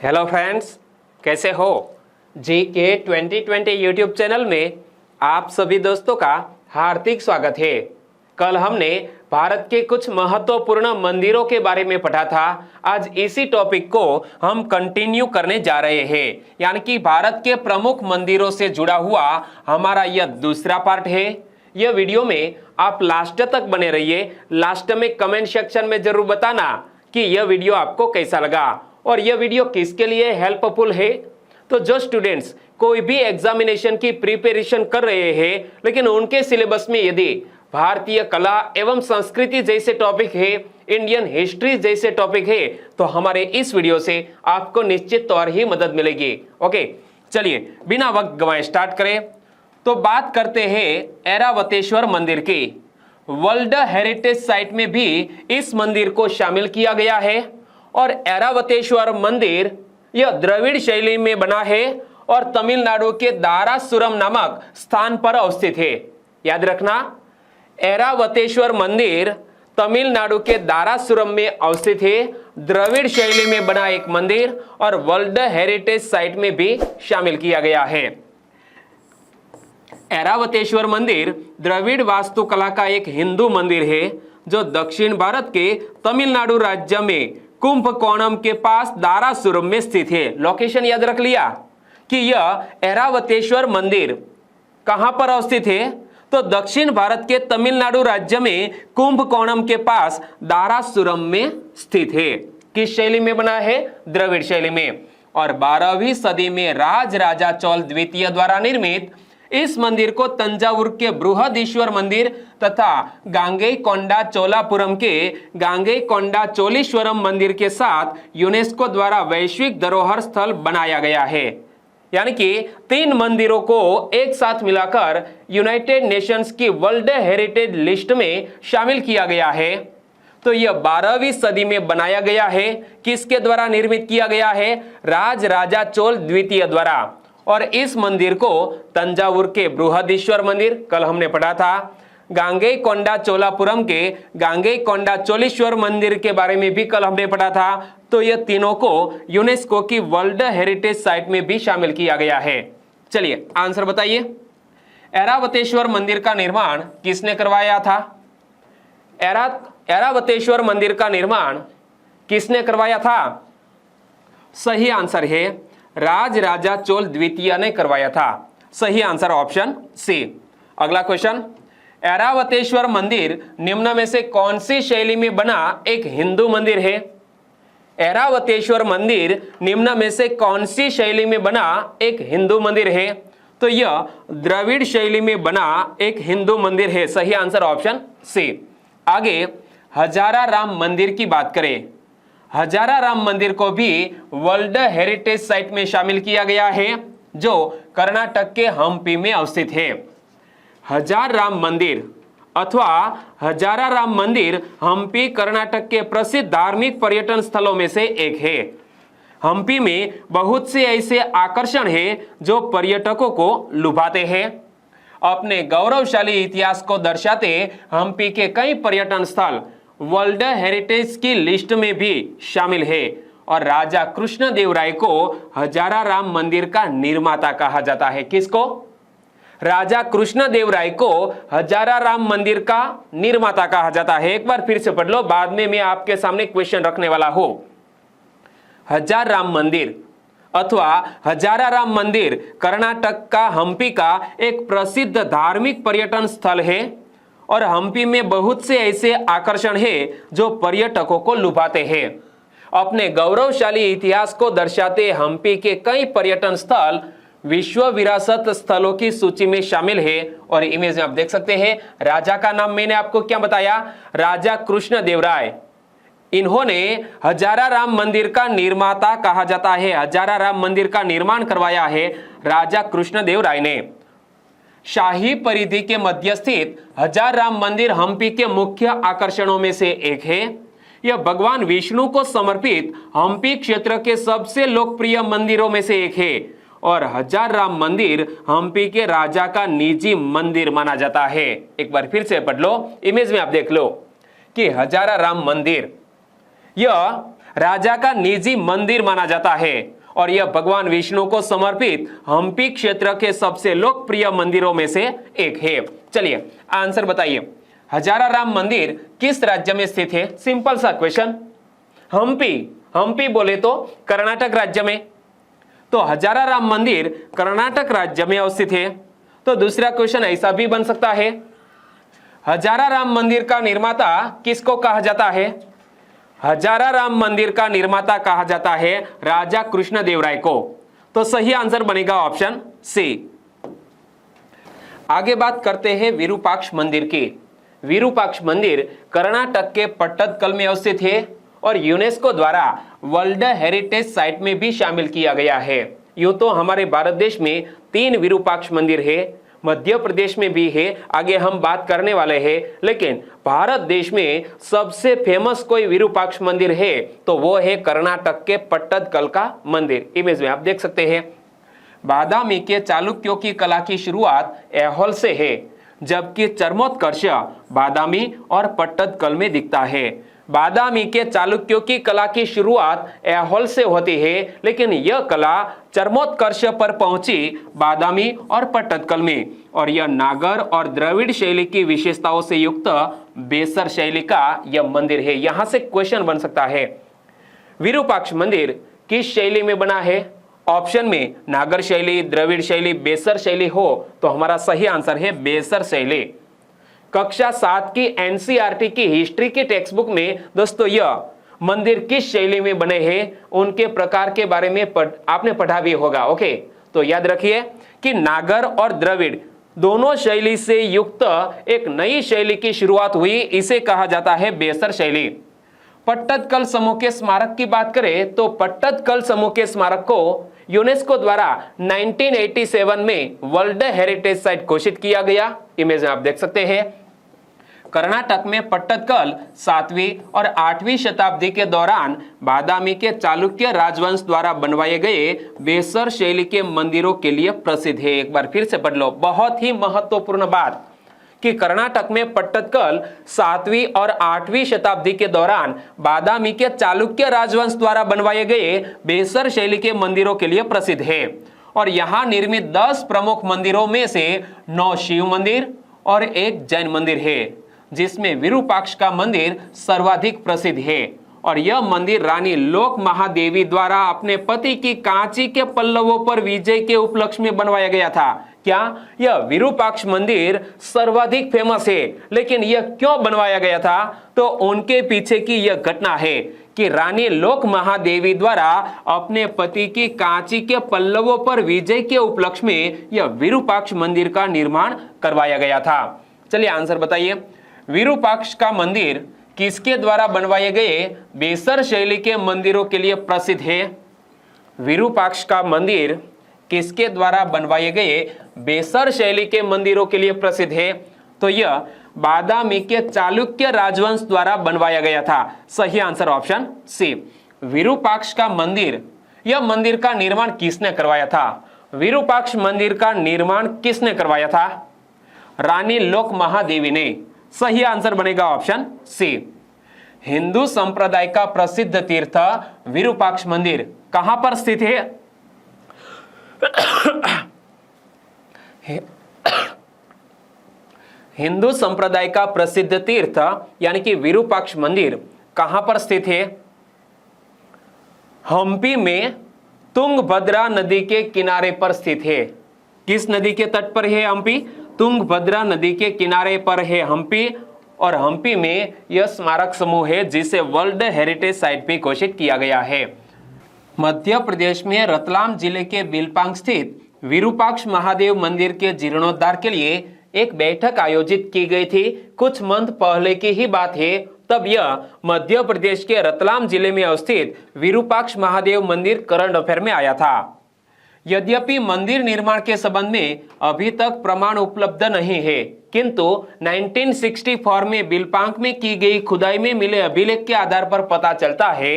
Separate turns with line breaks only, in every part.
Hello friends, कैसे हो। GK 2020 YouTube channel में आप सभी दोस्तों का हार्दिक स्वागत है। कल हमने भारत के कुछ महत्वपूर्ण मंदिरों के बारे में पढ़ा था। आज इसी टॉपिक को हम कंटिन्यू करने जा रहे हैं, यानी कि भारत के प्रमुख मंदिरों से जुड़ा हुआ हमारा यह दूसरा पार्ट है। यह वीडियो में आप लास्ट तक बने रहिए। लास्ट में कमेंट सेक्शन में जरूर बताना कि यह वीडियो आपको कैसा लगा और यह वीडियो किसके लिए हेल्पफुल है। तो जो स्टूडेंट्स कोई भी एग्जामिनेशन की प्रिपरेशन कर रहे हैं लेकिन उनके सिलेबस में यदि भारतीय कला एवं संस्कृति जैसे टॉपिक है, इंडियन हिस्ट्री जैसे टॉपिक है, तो हमारे इस वीडियो से आपको निश्चित तौर ही मदद मिलेगी। ओके, चलिए बिना वक्त गवाए स्टार्ट करें। तो बात करते हैं ऐरावतेश्वर मंदिर की। वर्ल्ड हेरिटेज साइट में भी इस मंदिर को शामिल किया गया है और ऐरावतेश्वर मंदिर यह द्रविड़ शैली में बना है और तमिलनाडु के दारासुरम नामक स्थान पर अवस्थित है। याद रखना, ऐरावतेश्वर मंदिर तमिलनाडु के दारासुरम में अवस्थित है, द्रविड़ शैली में बना एक मंदिर और वर्ल्ड हेरिटेज साइट में भी शामिल किया गया है। ऐरावतेश्वर मंदिर द्रविड़ वास्तुकला का एक हिंदू मंदिर है जो दक्षिण भारत के तमिलनाडु राज्य में कुंभकोणम के पास दारासुरम में स्थित है। लोकेशन याद रख लिया कि यह ऐरावतेश्वर मंदिर कहां पर अवस्थित है, तो दक्षिण भारत के तमिलनाडु राज्य में कुंभकोणम के पास दारासुरम में स्थित है। किस शैली में बना है? द्रविड़ शैली में। और 12वीं सदी में राजराजा चोल द्वितीय द्वारा निर्मित इस मंदिर को तंजावुर के बृहदीश्वर मंदिर तथा गांगेकोंडा चोलापुरम के गांगेकोंडा चोलीश्वरम मंदिर के साथ यूनेस्को द्वारा वैश्विक धरोहर स्थल बनाया गया है। यानी कि 3 मंदिरों को एक साथ मिलाकर यूनाइटेड नेशंस की वर्ल्ड हेरिटेज लिस्ट में शामिल किया गया है। तो यह 12वीं सदी में बनाया गया है। किसके द्वारा निर्मित किया गया है? राजराजा चोल द्वितीय द्वारा। और इस मंदिर को तंजावुर के बृहदीश्वर मंदिर, कल हमने पढ़ा था, गांगेकोंडा चोलापुरम के गांगेकोंडा चोलीश्वर मंदिर के बारे में भी कल हमने पढ़ा था। तो ये तीनों को यूनेस्को की वर्ल्ड हेरिटेज साइट में भी शामिल किया गया है। चलिए आंसर बताइए। ऐरावतेश्वर मंदिर का निर्माण किसने करवाया था? ऐरावतेश्वर मंदिर का निर्माण किसने करवाया था? सही आंसर है राजराजा चोल द्वितीय ने करवाया था। सही आंसर ऑप्शन सी। अगला क्वेश्चन, ऐरावतेश्वर मंदिर निम्न में से कौन सी शैली में बना एक हिंदू मंदिर है? ऐरावतेश्वर मंदिर निम्न में से कौन सी शैली में बना एक हिंदू मंदिर है? तो यह द्रविड़ शैली में बना एक हिंदू मंदिर है। सही आंसर ऑप्शन सी। आगे हजारा राम मंदिर की बात करें। हजारा राम मंदिर को भी वर्ल्ड हेरिटेज साइट में शामिल किया गया है जो कर्नाटक के हम्पी में अवस्थित है। हजार राम मंदिर अथवा हजारा राम मंदिर हम्पी कर्नाटक के प्रसिद्ध धार्मिक पर्यटन स्थलों में से एक है। हम्पी में बहुत से ऐसे आकर्षण हैं जो पर्यटकों को लुभाते हैं। अपने गौरवशाली इतिहास को दर्शाते हम्पी के कई पर्यटन स्थल वर्ल्ड हेरिटेज की लिस्ट में भी शामिल है और राजा कृष्णदेवराय को हजारा राम मंदिर का निर्माता कहा जाता है। किसको? राजा कृष्णदेवराय को हजारा राम मंदिर का निर्माता कहा जाता है। एक बार फिर से पढ़ लो, बाद में मैं आपके सामने क्वेश्चन रखने वाला हूं। हजार राम मंदिर अथवा हजारा राम मंदिर कर्नाटक का हम्पी का एक प्रसिद्ध धार्मिक पर्यटन स्थल है और हम्पी में बहुत से ऐसे आकर्षण हैं जो पर्यटकों को लुभाते हैं। अपने गौरवशाली इतिहास को दर्शाते हम्पी के कई पर्यटन स्थल विश्व विरासत स्थलों की सूची में शामिल है। और इमेज में आप देख सकते हैं, राजा का नाम मैंने आपको क्या बताया? राजा कृष्णदेवराय। इन्होंने हजारा राम मंदिर का निर्माता कहा जाता है। हजारा राम मंदिर का निर्माण करवाया है राजा कृष्णदेवराय ने। शाही परिधि के मध्य स्थित हजार राम मंदिर हम्पी के मुख्य आकर्षणों में से एक है। यह भगवान विष्णु को समर्पित हम्पी क्षेत्र के सबसे लोकप्रिय मंदिरों में से एक है और हजार राम मंदिर हम्पी के राजा का निजी मंदिर माना जाता है। एक बार फिर से पढ़ लो, इमेज में आप देख लो कि हजारा राम मंदिर यह राजा का निजी मंदिर माना जाता है और यह भगवान विष्णु को समर्पित हम्पी क्षेत्र के सबसे लोकप्रिय मंदिरों में से एक है। चलिए आंसर बताइए, हजाराराम मंदिर किस राज्य में स्थित है? सिंपल सा क्वेश्चन। हम्पी बोले तो कर्नाटक राज्य में, तो हजाराराम मंदिर कर्नाटक राज्य में अवस्थित है। तो दूसरा क्वेश्चन ऐसा भी बन सकता है, हजाराराम मंदिर का निर्माता किसको कहा जाता है? हजाराराम मंदिर का निर्माता कहा जाता है राजा कृष्णदेवराय को। तो सही आंसर बनेगा ऑप्शन सी। आगे बात करते हैं विरूपाक्ष मंदिर की। विरूपाक्ष मंदिर कर्नाटक के पट्टदकल में अवस्थित है और यूनेस्को द्वारा वर्ल्ड हेरिटेज साइट में भी शामिल किया गया है। यूं तो हमारे भारत देश में 3 विरूपाक्ष मंदिर है, मध्य प्रदेश में भी है, आगे हम बात करने वाले हैं, लेकिन भारत देश में सबसे फेमस कोई विरूपाक्ष मंदिर है तो वो है कर्नाटक के पट्टदकल का मंदिर। इमेज में आप देख सकते हैं। बादामी के चालुक्यों की कला की शुरुआत ऐहोल से है, जबकि चरमोत्कर्ष बादामी और पट्टदकल में दिखता है। बादामी के चालुक्यों की कला की शुरुआत ऐहोल से होती है, लेकिन यह कला चरमोत्कर्ष पर पहुंची बादामी और पट्टदकल में, और यह नागर और द्रविड़ शैली की विशेषताओं से युक्त बेसर शैली का यह मंदिर है। यहां से क्वेश्चन बन सकता है, विरूपाक्ष मंदिर किस शैली में बना है? ऑप्शन में नागर शैली, द्रविड़ शैली, बेसर शैली हो तो हमारा सही आंसर है बेसर शैली। कक्षा 7 की एनसीईआरटी की हिस्ट्री के टेक्स्ट बुक में दोस्तों यह मंदिर किस शैली में बने हैं उनके प्रकार के बारे में आपने पढ़ा भी होगा। ओके, तो याद रखिए कि नागर और द्रविड़ दोनों शैली से युक्त एक नई शैली की शुरुआत हुई, इसे कहा जाता है बेसर शैली। पट्टदकल समूह के स्मारक की बात करें तो पट्टदकल समूह के स्मारक को यूनेस्को द्वारा 1987 में वर्ल्ड हेरिटेज साइट घोषित किया गया। इमेज में आप देख सकते हैं। कर्नाटक में पट्टदकल 7वीं और 8वीं शताब्दी के दौरान बादामी के चालुक्य राजवंश द्वारा बनवाए गए बेसर शैली के मंदिरों के लिए प्रसिद्ध है। एक बार फिर से पढ़ लो, बहुत ही महत्वपूर्ण बात कि कर्नाटक में पट्टदकल 7वीं और 8वीं शताब्दी के दौरान बादामी के चालुक्य राजवंश द्वारा बनवाए गए बेसर शैली के मंदिरों के लिए प्रसिद्ध है। और यहां निर्मित 10 प्रमुख मंदिरों में से 9 शिव मंदिर और 1 जैन मंदिर है, जिसमें विरूपाक्ष का मंदिर सर्वाधिक प्रसिद्ध है। और यह मंदिर रानी लोक महादेवी द्वारा अपने पति की कांची के पल्लवों पर विजय के उपलक्ष्य में बनवाया गया था। क्या यह विरूपाक्ष मंदिर सर्वाधिक फेमस है, लेकिन यह क्यों बनवाया गया था? तो उनके पीछे की यह घटना है कि रानी लोक महादेवी द्वारा अपने पति की कांची के पल्लवों पर विजय के उपलक्ष्य में यह विरूपाक्ष मंदिर का निर्माण करवाया गया था। चलिए आंसर बताइए, विरूपाक्ष का मंदिर किसके द्वारा बनवाए गए बेसर शैली के मंदिरों के लिए प्रसिद्ध है? विरूपाक्ष का मंदिर किसके द्वारा बनवाए गए बेसर शैली के मंदिरों के लिए प्रसिद्ध है? तो यह बादामी के चालुक्य राजवंश द्वारा बनवाया गया था। सही आंसर ऑप्शन सी। विरूपाक्ष का मंदिर, यह मंदिर का निर्माण किसने करवाया था? विरूपाक्ष मंदिर का निर्माण किसने करवाया था? रानी लोक महादेवी ने। सही आंसर बनेगा ऑप्शन सी। हिंदू संप्रदाय का प्रसिद्ध तीर्थ विरूपाक्ष मंदिर कहां पर स्थित है? हिंदू संप्रदाय का प्रसिद्ध तीर्थ यानी कि विरूपाक्ष मंदिर कहां पर स्थित है? हम्पी में तुंगभद्रा नदी के किनारे पर स्थित है। किस नदी के तट पर है हम्पी? तुंगभद्रा नदी के किनारे पर है हम्पी। और हम्पी में यह स्मारक समूह है जिसे वर्ल्ड हेरिटेज साइट भी घोषित किया गया है। मध्य प्रदेश में रतलाम जिले के बिलपांग स्थित विरूपाक्ष महादेव मंदिर के जीर्णोद्धार के लिए एक बैठक आयोजित की गई थी। कुछ मंथ पहले की ही बात है, तब यह मध्य प्रदेश के रतलाम जिले में अवस्थित विरूपाक्ष महादेव मंदिर करंट अफेयर में आया था। यद्यपि मंदिर निर्माण के संबंध में अभी तक प्रमाण उपलब्ध नहीं है, किंतु 1964 में बिलपांग में की गई खुदाई में मिले अभिलेख के आधार पर पता चलता है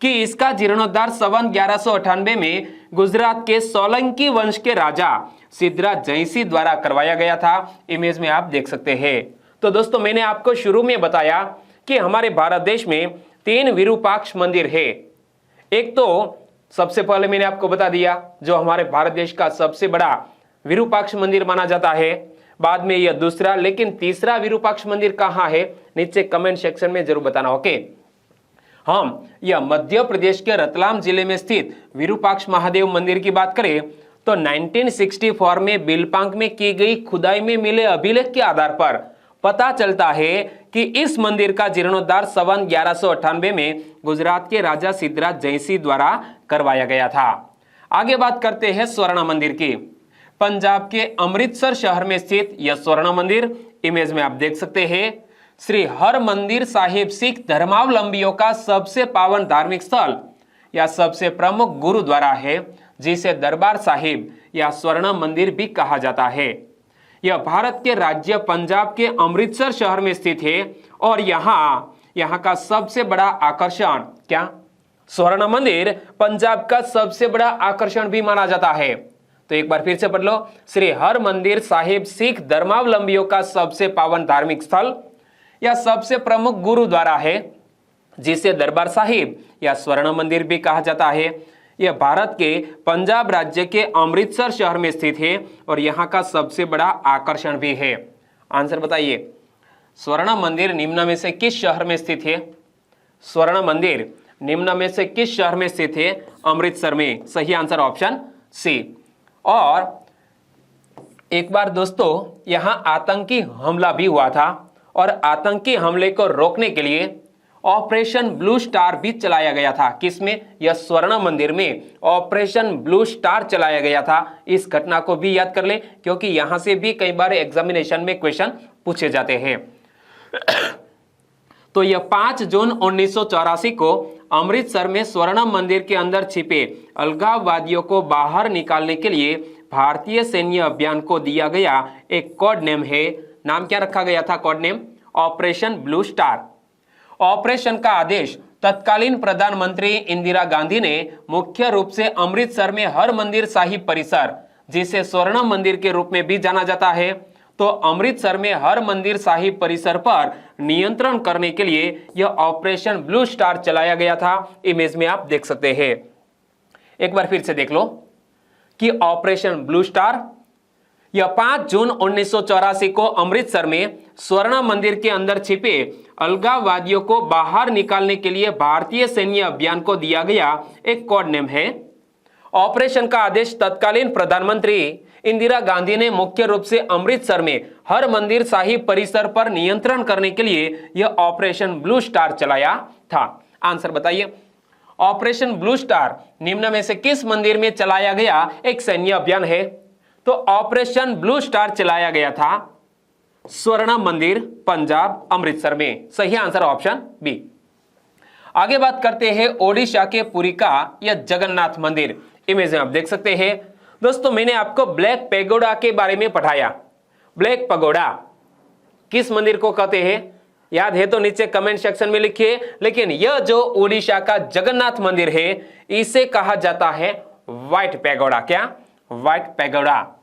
कि इसका जीर्णोद्धार सन 1198 में गुजरात के सोलंकी वंश के राजा सिद्धराज जयसिंह द्वारा करवाया गया था। इमेज में आप देख सकते हैं। तो दोस्तों, मैंने आपको शुरू में बताया कि हमारे भारत देश में 3 विरूपाक्ष मंदिर है। एक तो सबसे पहले मैंने आपको बता दिया जो हमारे भारत देश का सबसे बड़ा विरूपाक्ष मंदिर माना जाता है, बाद में यह दूसरा, लेकिन तीसरा विरूपाक्ष मंदिर कहाँ है नीचे कमेंट सेक्शन में जरूर बताना। ओके, हम यह मध्य प्रदेश के रतलाम जिले में स्थित विरूपाक्ष महादेव मंदिर की बात करें तो 1964 में बिलपांक में की गई खुदाई में मिले अभिलेख के आधार पर पता चलता है कि इस मंदिर का जीर्णोद्धार सन 1198 में गुजरात के राजा सिद्धराज जयसिंह द्वारा करवाया गया था। आगे बात करते हैं स्वर्ण मंदिर की। पंजाब के अमृतसर शहर में स्थित यह स्वर्ण मंदिर, इमेज में आप देख सकते हैं, श्री हरमंदिर साहिब सिख धर्मावलंबियों का सबसे पावन धार्मिक स्थल या सबसे प्रमुख गुरुद्वारा है, जिसे दरबार साहिब या स्वर्ण मंदिर भी कहा जाता है। यह भारत के राज्य पंजाब के अमृतसर शहर में स्थित है और यहाँ का सबसे बड़ा आकर्षण क्या? स्वर्ण मंदिर पंजाब का सबसे बड़ा आकर्षण भी माना जाता है। तो एक बार फिर से पढ़ लो, श्री हरमंदिर साहिब सिख धर्मावलंबियों का सबसे पावन धार्मिक स्थल या सबसे प्रमुख गुरुद्वारा है, जिसे दरबार साहिब या स्वर्ण मंदिर भी कहा जाता है। यह भारत के पंजाब राज्य के अमृतसर शहर में स्थित है और यहाँ का सबसे बड़ा आकर्षण भी है। आंसर बताइए, स्वर्ण मंदिर निम्न में से किस शहर में स्थित है? स्वर्ण मंदिर निम्न में से किस शहर में स्थित है? अमृतसर में। सही आंसर ऑप्शन सी। और एक बार दोस्तों यहाँ आतंकी हमला भी हुआ था और आतंकी हमले को रोकने लिए ऑपरेशन ब्लू स्टार भी चलाया गया था। किसमें? यह स्वर्ण मंदिर में ऑपरेशन ब्लू स्टार चलाया गया था। इस घटना को भी याद कर ले क्योंकि यहां से भी कई बार एग्जामिनेशन में क्वेश्चन पूछे जाते हैं। तो यह 5 जून 1984 को अमृतसर में स्वर्ण मंदिर के अंदर छिपे अलगाववादियों को बाहर निकालने के लिए भारतीय सैन्य अभियान को दिया गया एक कोड नेम है। नाम क्या रखा गया था? Code name operation blue star. Operation का आदेश तत्कालीन प्रधानमंत्री इंदिरा गांधी ने मुख्य रूप से अमृतसर में हरमंदिर साहिब परिसर, जिसे स्वर्ण मंदिर के रूप में भी जाना जाता है, तो अमृतसर में हरमंदिर साहिब परिसर पर नियंत्रण करने के लिए यह ऑपरेशन ब्लू स्टार चलाया गया था। इमेज में आप देख सकते हैं। एक बार फिर से देख लो कि ऑपरेशन ब्लू स्टार यह 5 जून 1984 को अमृतसर में स्वर्ण मंदिर के अंदर छिपे अलगाववादियों को बाहर निकालने के लिए भारतीय सैन्य अभियान को दिया गया एक कोड नेम है। ऑपरेशन का आदेश तत्कालीन प्रधानमंत्री इंदिरा गांधी ने मुख्य रूप से अमृतसर में हरमंदिर साहिब परिसर पर नियंत्रण करने के लिए यह ऑपरेशन ब्लू स्टार चलाया था। आंसर बताइए, ऑपरेशन ब्लू स्टार निम्न में से किस मंदिर में चलाया गया एक सैन्य अभियान है? तो ऑपरेशन ब्लू स्टार चलाया गया था स्वर्ण मंदिर पंजाब अमृतसर में। सही आंसर ऑप्शन बी। आगे बात करते हैं ओडिशा के पुरी का यह जगन्नाथ मंदिर। इमेज में आप देख सकते हैं। दोस्तों मैंने आपको ब्लैक पैगोडा के बारे में पढ़ाया। ब्लैक पैगोडा किस मंदिर को कहते हैं? याद है तो नीचे कमेंट सेक्शन में लिखिए। लेकिन यह जो ओडिशा का जगन्नाथ मंदिर है इसे कहा जाता है व्हाइट पैगोडा। क्या? White pagoda.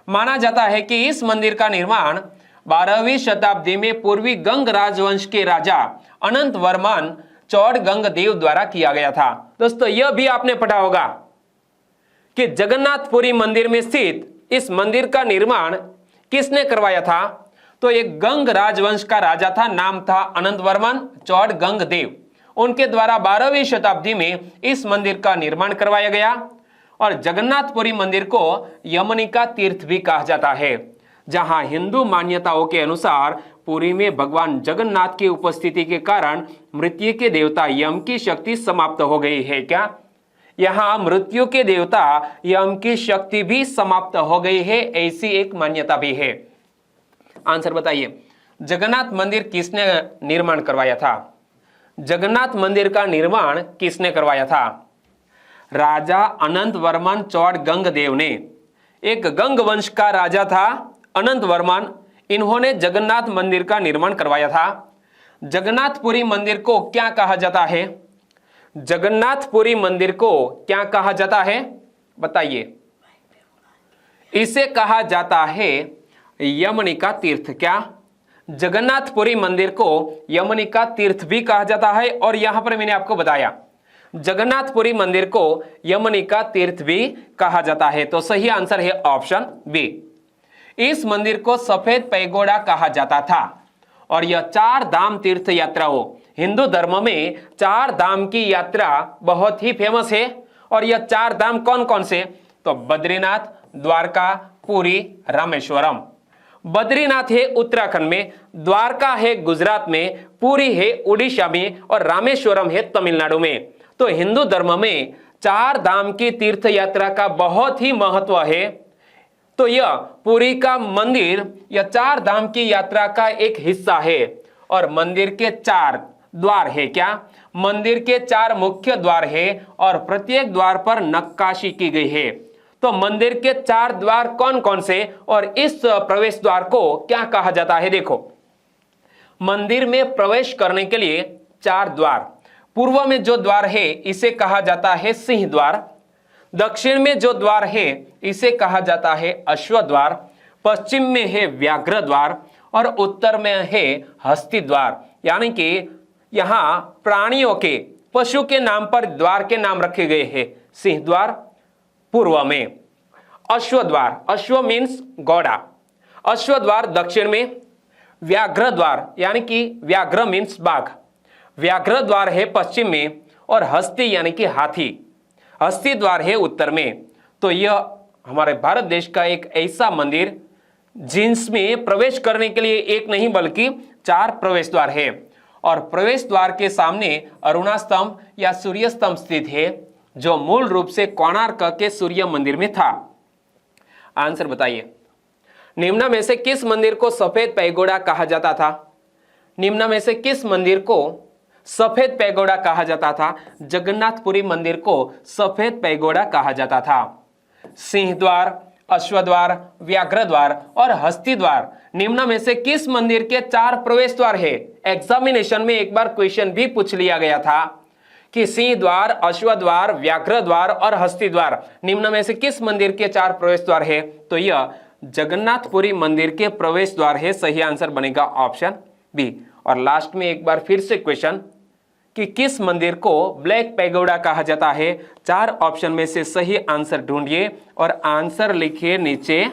माना जाता है कि इस मंदिर का निर्माण 12वीं शताब्दी में पूर्वी गंग राजवंश के राजा अनंत वर्मन चौड़गंग देव द्वारा किया गया था। दोस्तों यह भी आपने पढ़ा होगा कि जगन्नाथपुरी मंदिर में स्थित इस मंदिर का निर्माण किसने करवाया था? तो एक गंग राजवंश का राजा था, नाम था अनंत वर्मन चौड़गंग देव। उनके द्वारा 12वीं शताब्दी में इस मंदिर का निर्माण करवाया गया। और जगन्नाथपुरी मंदिर को यमनिका तीर्थ भी कहा जाता है, जहां हिंदू मान्यताओं के अनुसार पुरी में भगवान जगन्नाथ की उपस्थिति के कारण मृत्यु के देवता यम की शक्ति समाप्त हो गई है। क्या? यहां मृत्यु के देवता यम की शक्ति भी समाप्त हो गई है, ऐसी एक मान्यता भी है। आंसर बताइए, जगन्नाथ मंदिर किसने निर्माण करवाया था? जगन्नाथ मंदिर का निर्माण किसने करवाया था? राजा अनंत वर्मन चौड़गंग देव ने। एक गंग वंश का राजा था अनंत वर्मन, इन्होंने जगन्नाथ मंदिर का निर्माण करवाया था। जगन्नाथपुरी मंदिर को क्या कहा जाता है? जगन्नाथपुरी मंदिर को क्या कहा जाता है बताइए? इसे कहा जाता है यमनिका तीर्थ। क्या? जगन्नाथपुरी मंदिर को यमनिका तीर्थ भी कहा जाता है और यहां पर मैंने आपको बताया जगन्नाथपुरी मंदिर को यमनिका तीर्थ भी कहा जाता है। तो सही आंसर है ऑप्शन बी। इस मंदिर को सफेद पैगोडा कहा जाता था और यह 4 धाम तीर्थ यात्रा हो। हिंदू धर्म में 4 धाम की यात्रा बहुत ही फेमस है और यह 4 धाम कौन कौन से? तो बद्रीनाथ, द्वारका, पुरी, रामेश्वरम। बद्रीनाथ है उत्तराखंड में, द्वारका है गुजरात में, पुरी है उड़ीसा में और रामेश्वरम है तमिलनाडु में। तो हिंदू धर्म में 4 धाम की तीर्थ यात्रा का बहुत ही महत्व है। तो यह पुरी का मंदिर यह 4 धाम की यात्रा का एक हिस्सा है और मंदिर के 4 द्वार है। क्या? मंदिर के 4 मुख्य द्वार है और प्रत्येक द्वार पर नक्काशी की गई है। तो मंदिर के 4 द्वार कौन कौन से और इस प्रवेश द्वार को क्या कहा जाता है? देखो, मंदिर में प्रवेश करने के लिए 4 द्वार। पूर्व में जो द्वार है इसे कहा जाता है सिंह द्वार, दक्षिण में जो द्वार है इसे कहा जाता है अश्व द्वार, पश्चिम में है व्याघ्र द्वार और उत्तर में है हस्ती द्वार। यानी कि यहां प्राणियों के, पशु के नाम पर द्वार के नाम रखे गए हैं। सिंह द्वार पूर्व में, अश्व द्वार, अश्व मीन्स घोड़ा, अश्व द्वार दक्षिण में, व्याघ्र द्वार यानी कि व्याघ्र मीन्स बाघ, व्याघ्र द्वार है पश्चिम में और हस्ती यानी कि हाथी, हस्ती द्वार है उत्तर में। तो यह हमारे भारत देश का एक ऐसा मंदिर जिसमें प्रवेश करने के लिए एक नहीं बल्कि 4 प्रवेश द्वार है और प्रवेश द्वार के सामने अरुणा स्तंभ या सूर्य स्तंभ स्थित है जो मूल रूप से कोणार्क के सूर्य मंदिर में था। आंसर बताइए, निम्न में से किस मंदिर को सफेद पैगोडा कहा जाता था? निम्न में से किस मंदिर को सफेद पैगोडा कहा जाता था? जगन्नाथपुरी मंदिर को सफेद पैगोडा कहा जाता था। सिंह द्वार, अश्व द्वार, व्याघ्र द्वार और हस्ती द्वार निम्न में से किस मंदिर के 4 प्रवेश द्वार है? एग्जामिनेशन में एक बार क्वेश्चन भी पूछ लिया गया था कि सिंह द्वार, अश्व द्वार, व्याघ्र द्वार और हस्ती द्वार निम्न में से किस मंदिर के 4 प्रवेश द्वार है? तो यह जगन्नाथपुरी मंदिर के प्रवेश द्वार है। सही आंसर बनेगा ऑप्शन बी। और लास्ट में एक बार फिर से क्वेश्चन कि किस मंदिर को ब्लैक पैगोडा कहा जाता है? 4 ऑप्शन में से सही आंसर ढूंढिए और आंसर लिखिए नीचे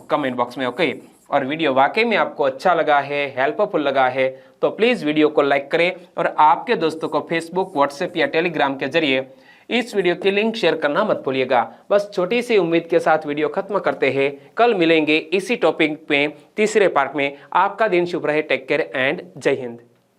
कमेंट बॉक्स में। ओके, और वीडियो वाकई में आपको अच्छा लगा है, हेल्पफुल लगा है तो प्लीज वीडियो को लाइक करें और आपके दोस्तों को फेसबुक, व्हाट्सएप या टेलीग्राम के जरिए इस वीडियो की लिंक शेयर करना मत भूलिएगा। बस छोटी सी उम्मीद के साथ वीडियो खत्म करते हैं। कल मिलेंगे इसी टॉपिक में तीसरे पार्ट में। आपका दिन शुभ रहे। टेक केयर एंड जय हिंद।